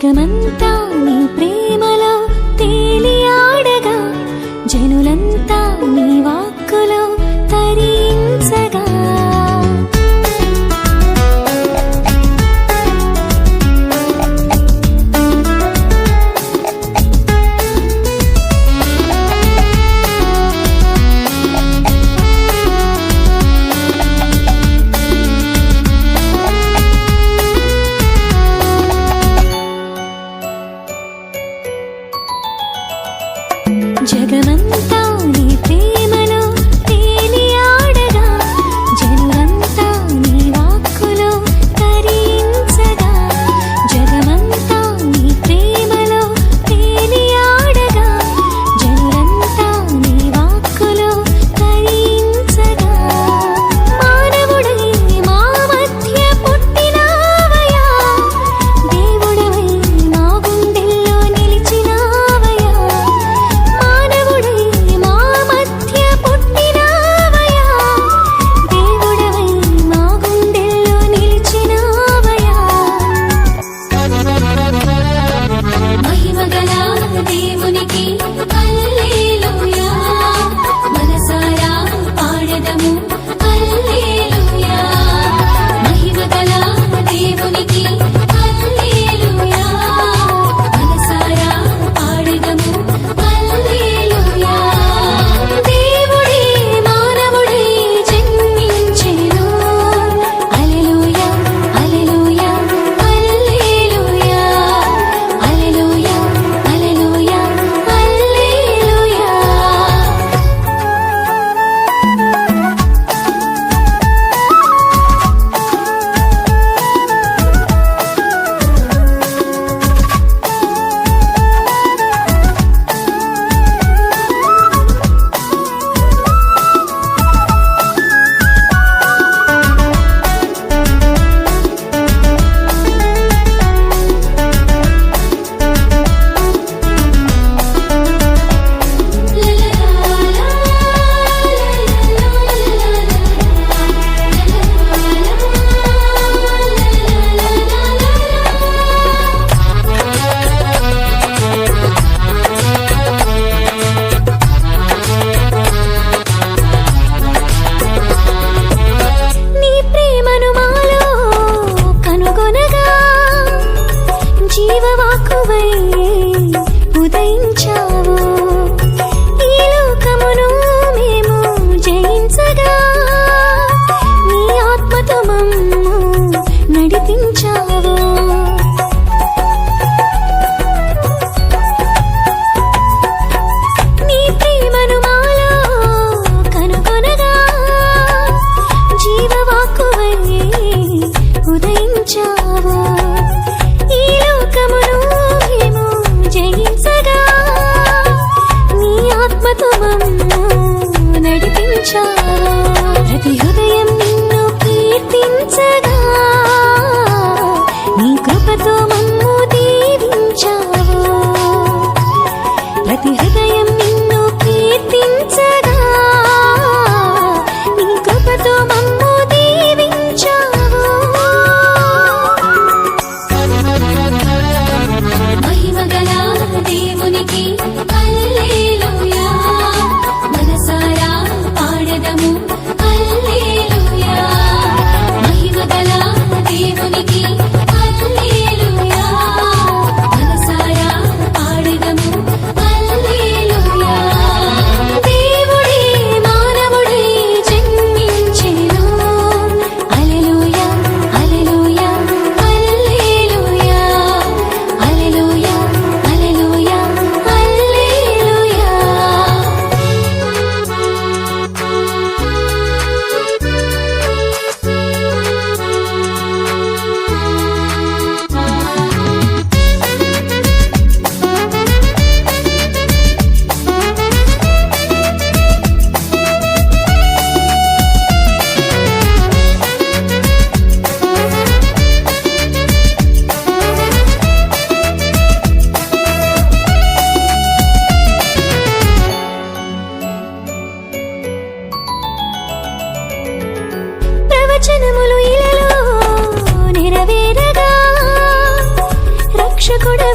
జగమంతా నీ ప్రేమలో తేలియాడగా జనులంతా నీ వాక్కులో తరించగా జగమంతా నీ ప్రేమలో తేలియాడగా జనులంతా నీ వాక్కులో తరించగా జగమంతా నీ ప్రేమలో తేలియాడగా జనులంతా నీ వాక్కులో తరించగా మానవుడై మా మధ్య పుట్టినావయా దేవుడవై మా గుండెల్లో నిలిచినావయా మానవుడై మా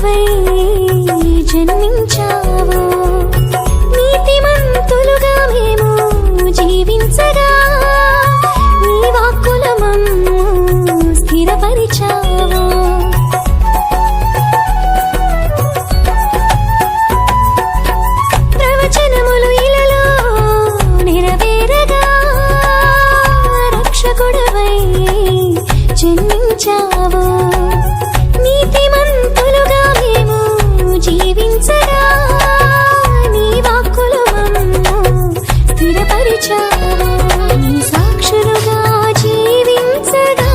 రక్షకుడవై జన్మించావు. నీతిమంతులుగా మేము జీవించగా నీ వాక్కుల మమ్ము స్థిరపరిచావు. ప్రవచనములు ఇలలో నెరవేరగా రక్షకుడవై జన్మించావు. నీతిమంతులుగా మేము జీవించగా నీ వాక్కులు మమ్ము స్థిరపరిచావు. నీ సాక్షులుగా జీవించగా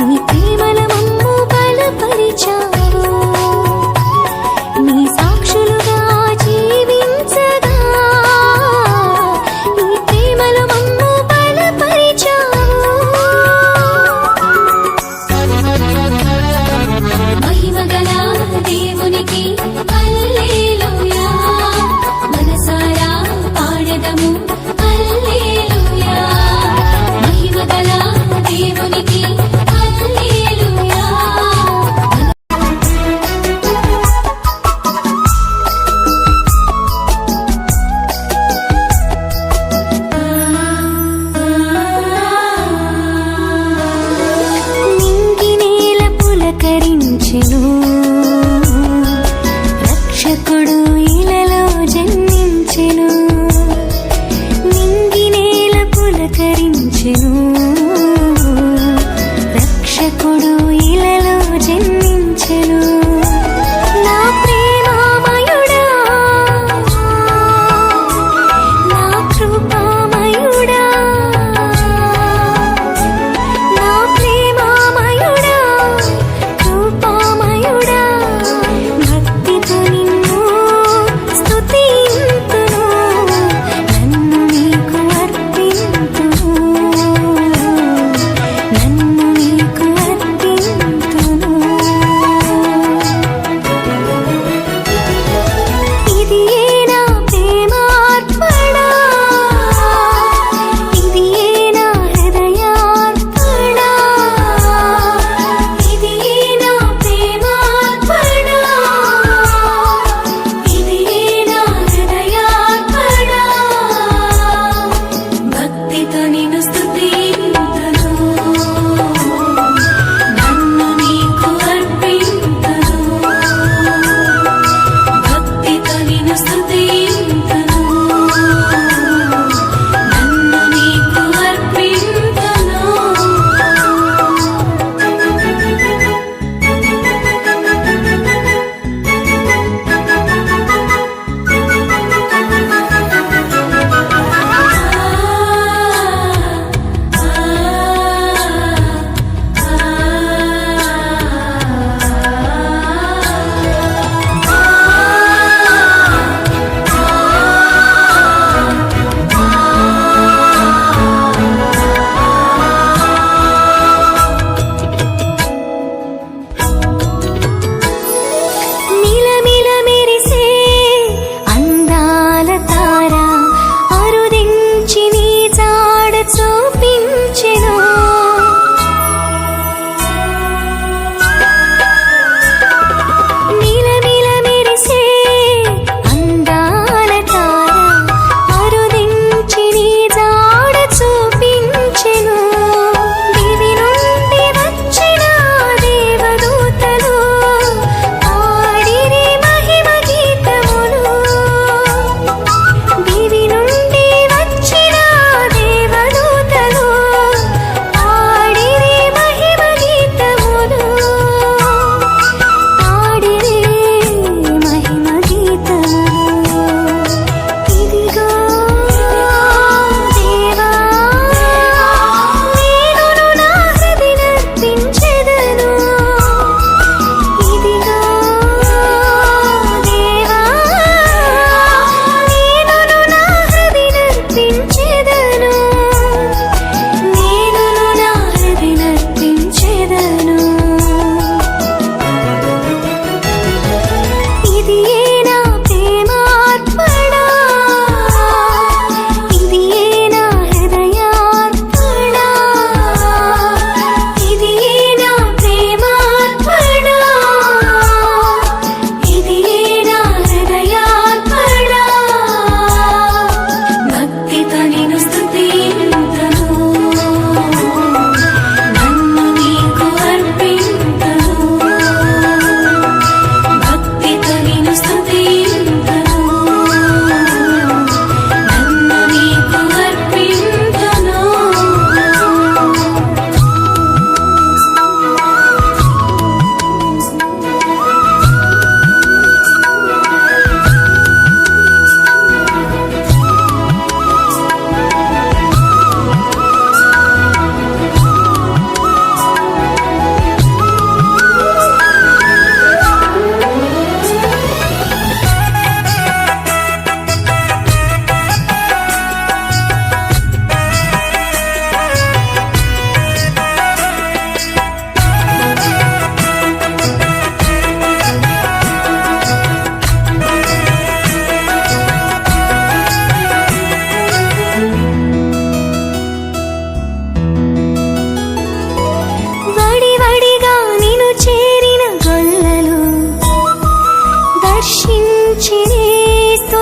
నీ ప్రేమల మమ్ము బలపరిచావు. నీ సాక్షులుగా జీవించగా నీ ప్రేమల మమ్ము బలపరిచావు. మహిమగల దేవునికి హల్లెలూయా, మనసారా పాడెదము హల్లెలూయా. మహిమగల దేవునికి హల్లెలూయా. నింగి నేల పులకరించెను, రక్షకుడు ఇలలో జన్మించెను. నింగి నేల పులకరించెను, రక్షకుడు ఇలలో జన్మించెను. నా ప్రేమామయుడా, నా కృపామయుడా, నా ప్రేమామయుడా, కృపామయుడా, భక్తితో నిన్ను స్తుతింతును, నన్ను నీకు అర్పింతును.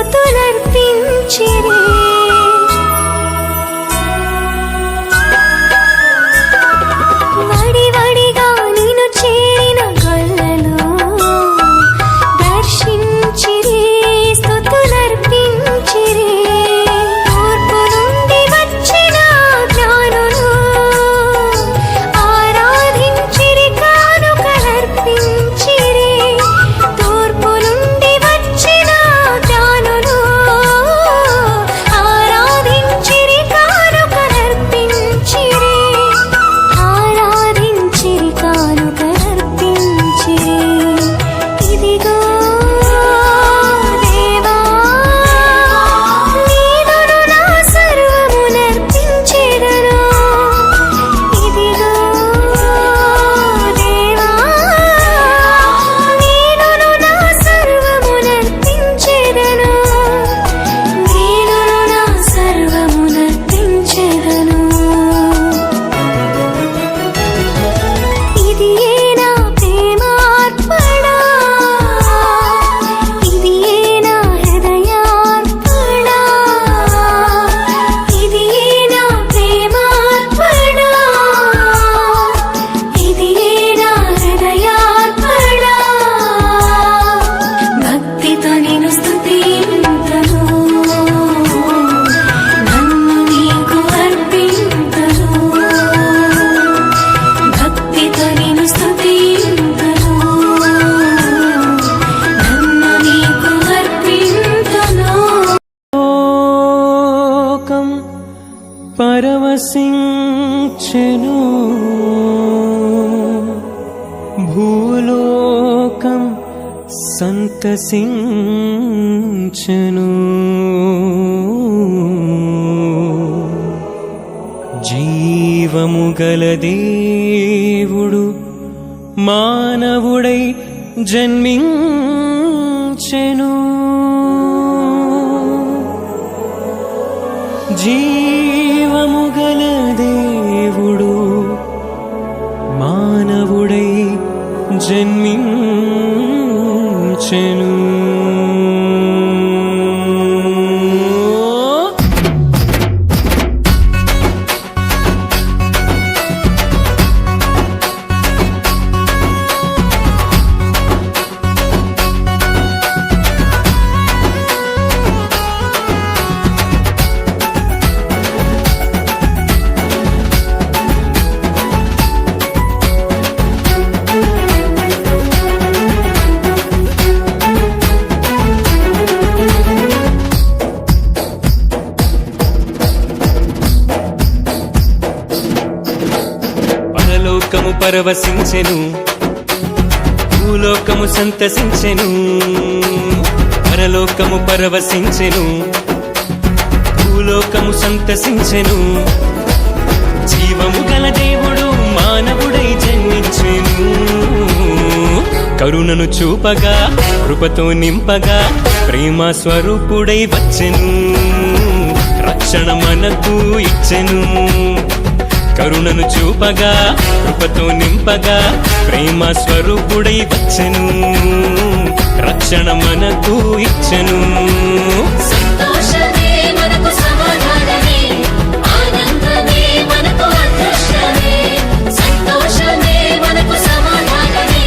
స్తుతులర్పించిరి. వడివడిగా నిన్ను చేరిన గొల్లలో దర్శించిరి, స్తుతులర్పించిరి. తూర్పు నుండి వచ్చిన జ్ఞానులు ఆరాధించిరి, కానుకలర్పించిరి. తూర్పు నుండి వచ్చిన జ్ఞానులు ఆరాధించిరి, కానుకలర్పించిరి. ఆరాధించిరి, కానుకలర్పించిరి. ఇదిగో దేవా, నీదును నా సర్వమునర్పించెదను. ఇదిగో దేవా, నీదును నా సర్వమునర్పించెదను. నీదును నా సర్వమునర్పించెదను. ఇది ఏ నా ప్రేమార్పణ, ఇది ఏ నా హృదయార్పణ. ఇది ఏ నా ప్రేమార్పణ, ఇది ఏ నా హృదయార్పణ. భక్తితో నిన్ను స్తుతింతును, నన్ను నీకు అర్పింతును. భక్తితో నిన్ను స్తుతింతును, నన్ను నీకు అర్పింతును. లోకం పరవశించెను, భూలోకం సంతసించెను. జీవము గల దేవుడు మానవుడై జన్మించెను. జీవము గల దేవుడు మానవుడై జన్మించెను. పరలోకము పరవశించెను, భూలోకము సంతసించెను. పరలోకము పరవశించెను, భూలోకము సంతసించెను. జీవము గల దేవుడు మానవుడై జన్మించెను. కరుణను చూపగా, కృపతో నింపగా, ప్రేమ స్వరూపుడై వచ్చెను. రక్షణ మనకు ఇచ్చెను. కరుణను చూపగా, కృపతో నింపగా, ప్రేమ స్వరూపుడై వచ్చెను. రక్షణ మనకు ఇచ్చెను. సంతోషమే మనకు సమాధానమే, ఆనందమే మనకు అదృష్టమే. సంతోషమే మనకు సమాధానమే,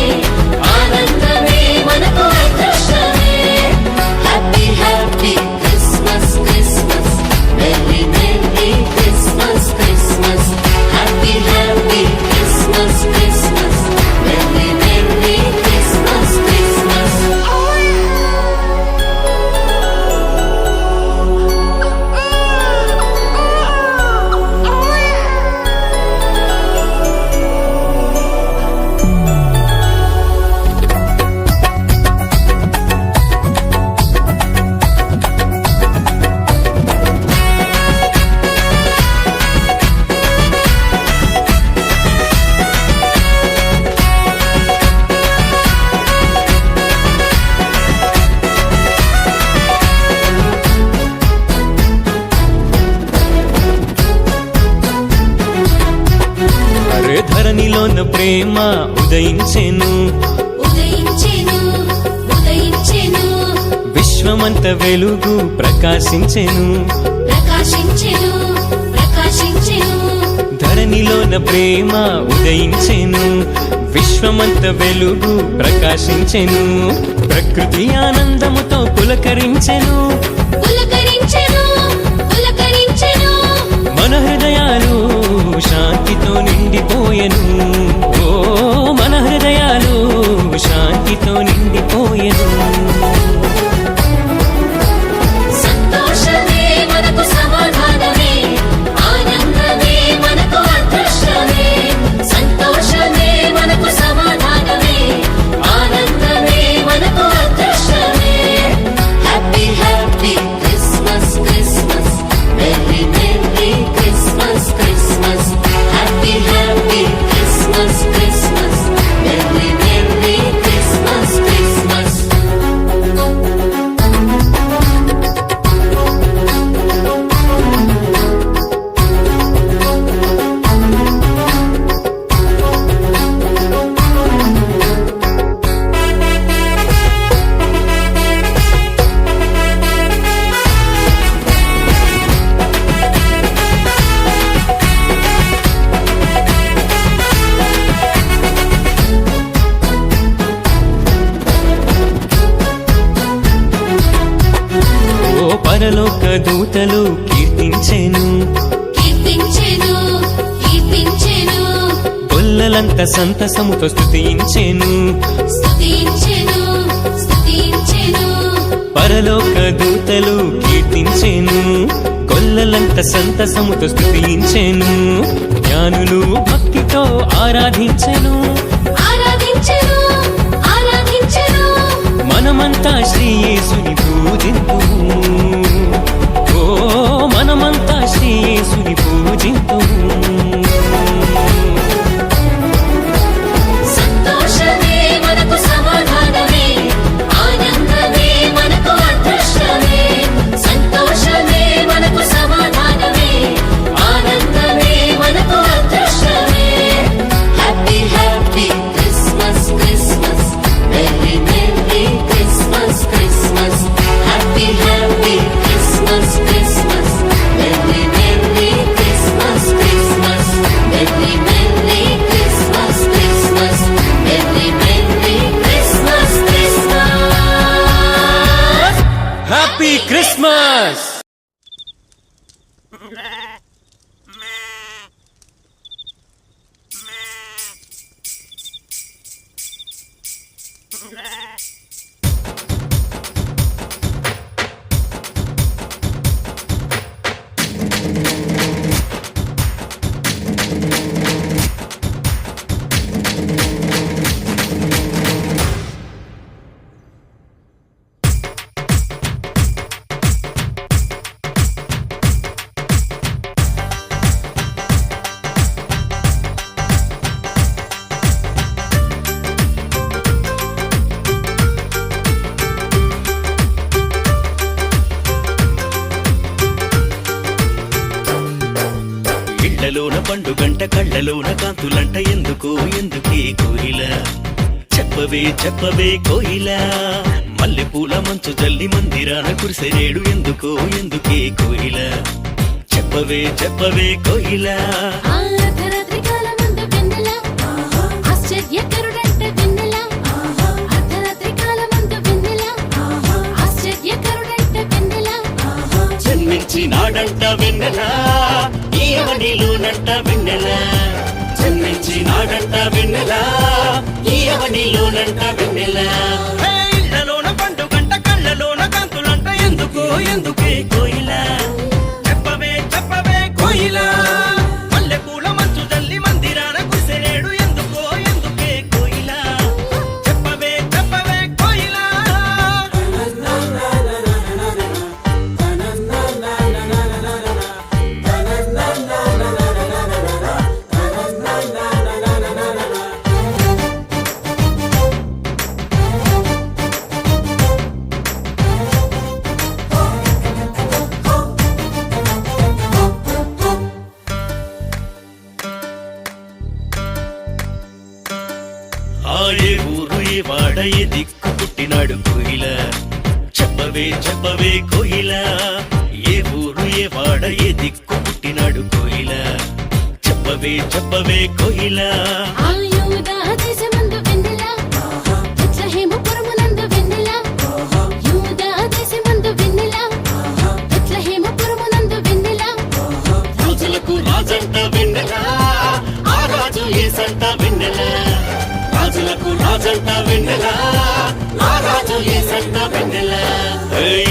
ఆనందమే మనకు అదృష్టమే. Happy happy Christmas Christmas, merry merry Christmas Christmas. Happy happy Christmas Christmas, merry merry Christmas Christmas. ధరణిలోన ప్రేమ ఉదయించెను, ఉదయించెను ఉదయించెను. విశ్వమంత వెలుగు ప్రకాశించెను ప్రకాశించెను ప్రకాశించెను ధరణిలోన ప్రేమ ఉదయించెను విశ్వమంత వెలుగు ప్రకాశించెను ప్రకృతి ఆనందముతో పులకరించెను పులకరించెను పులకరించెను మన హృదయాలు శాంతితో నిండిపోయెను ఓ మన హృదయాలు శాంతితో నిండిపోయెను సంతోషమే మనకు సమాధానమే ఆనందమే మనకు అదృష్టమే సంతోషమే మనకు సమాధానమే ఆనందమే మనకు అదృష్టమే happy happy Christmas Christmas merry merry Christmas Christmas happy happy Christmas Christmas merry merry Christmas Christmas ఓ పరలోక దూతలు కీర్తించెను కీర్తించెను కీర్తించెను గొల్లలంత సంతసముతో స్తుతించెను స్తుతించెను స్తుతించెను పరలోక దూతలు కీర్తించెను గొల్లలంత సంతసముతో స్తుతించెను జ్ఞానులు భక్తితో ఆరాధించెను ఆరాధించెను ఆరాధించెను మనమంతా శ్రీ యేసుని పూజింతుము ఓ మనమంతా శ్రీ యేసుని పూజింతుము సంతోషమే మనకు సమాధానమే ఆనందమే మనకు అదృష్టమే సంతోషమే మనకు సమాధానమే ఆనందమే మనకు అదృష్టమే happy happy Christmas Christmas merry merry Christmas Christmas happy happy Christmas Christmas merry merry Christmas Christmas merry merry Christmas Christmas merry merry Christmas Christmas happy Christmas ఇళ్లలోన పండుగంట కళ్ళలోన కాంతులంట ఎందుకు ఎందుకే కోయిల చెప్పవే చెప్పవే కోయిల మల్లెపూల మంచు జల్లి మందిరాన కురిసెరేడు ఎందుకో ఎందుకే కోయిల చెప్పవే చెప్పవే కోయిల అర్ధరాత్రి కాలమందు వెన్నెల ఆశ్చర్యకరుడంట వెన్నెల అర్ధరాత్రి కాలమందు వెన్నెల ఆశ్చర్యకరుడంట వెన్నెల జన్మించినాడంట వెన్నెల ఈ అవనిలోనంట వెన్నెల జన్మించినాడంట వెన్నెల ఈ అవనిలోనంట వెన్నెల ఇళ్లలోన పండుగంట కళ్ళలోన కాంతులంట ఎందుకో ఎందుకే కోయిల చెప్పవే చెప్పవే కోయిల మల్లెపూల మంచు జల్లి మందిరాన కురిసెరేడు ఎందుకో ఎందుకే కోయిల చెప్పవే చెప్పవే కోయిల ఏ ఊరు ఏ వాడ ఏ దిక్కు పుట్టినాడు కోయిల చెప్పవే చెప్పవే చెప్పవే కోయిలా ఏ ఊరు ఏ వాడ ఏ దిక్కు పుట్టినాడు కోయిలా చెప్పవే చెప్పవే కోయిలా ఆయుధ దేశమందు వెన్నెల బెత్లెహేముపురమునందు వెన్నెల యూద దేశమందు వెన్నెల బెత్లెహేముపురమునందు వెన్నెల రాజులకు రాజంట వెన్నెల ఆ రాజు ఏసంట వెన్నెల రాజులకు రాజంట వెన్నెల ఆ రాజు ఏసంట వెన్నెల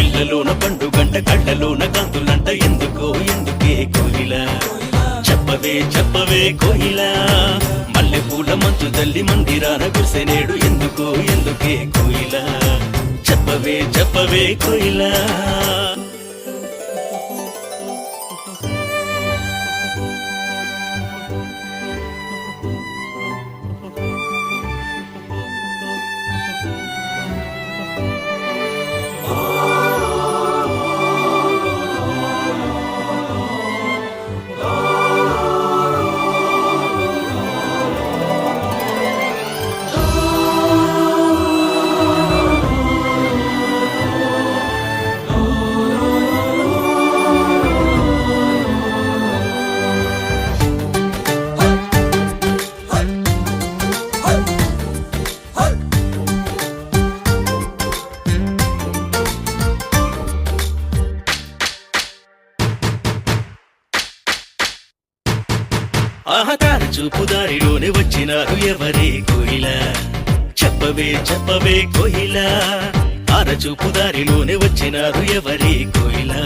ఇళ్లలోన పండుగంట కళ్ళలోన కాంతులంట ఎందుకో ఎందుకే కోయిలా చెప్పవే చెప్పవే కోయిలా మల్లె పూల మంచు తల్లి మందిరాన కురిసెనేడు ఎందుకో ఎందుకే కోయిలా చెప్పవే చెప్పవే కోయిలా ఆహతార చూపు దారిలోనే వచ్చినారు ఎవరే కోయిలా చెప్పవే చెప్పవే కోయిలా ఆర చూపు దారిలోనే వచ్చినారు ఎవరే కోయిలా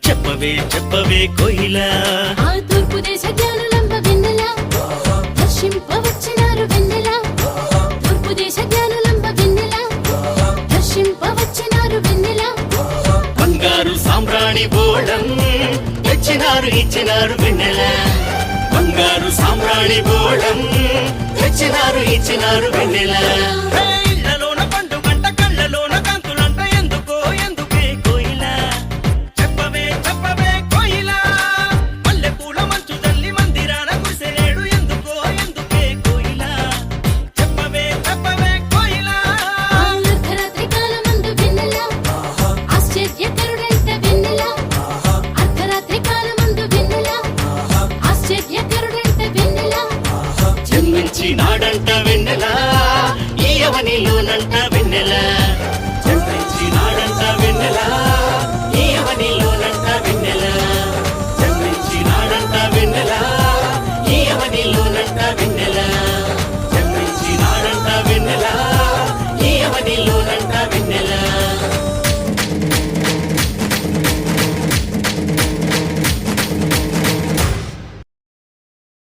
చెప్పవే చెప్పవే కోయిలా ఆ తూర్పు దేశ జ్ఞానులంబ వెన్నెల దర్శింపవచ్చినారు వెన్నెల తూర్పు దేశ జ్ఞానులంబ వెన్నెల దర్శింపవచ్చినారు వెన్నెల బంగారు సామ్రాణి బోళం తెచ్చినారు ఇచ్చినారు వెన్నెల బంగారు సామ్రాణి బోళం తెచ్చినారు ఇచ్చినారు వెన్నెల ఇళ్లలోన పండుగంట కళ్ళలోన కాంతులంట ఎందుకో ఎందుకే కోయిలా చెప్పవే చెప్పవే కోయిలా మల్లె పూల మంచు తల్లి మందిరాన కురిసెనేడు ఎందుకో ఎందుకే కోయిలా చెప్పవే చెప్పవే కోయిలా అర్ధరాత్రి కాలమందు వెన్నెల ఆశ్చర్యకరుడంట వెన్నెల అర్ధరాత్రి కాలమందు వెన్నెల ఆశ్చర్యకరుడంట వెన్నెల జన్మించి నాడంట వెన్నెల ఈ అవనిలోనంట వెన్నెల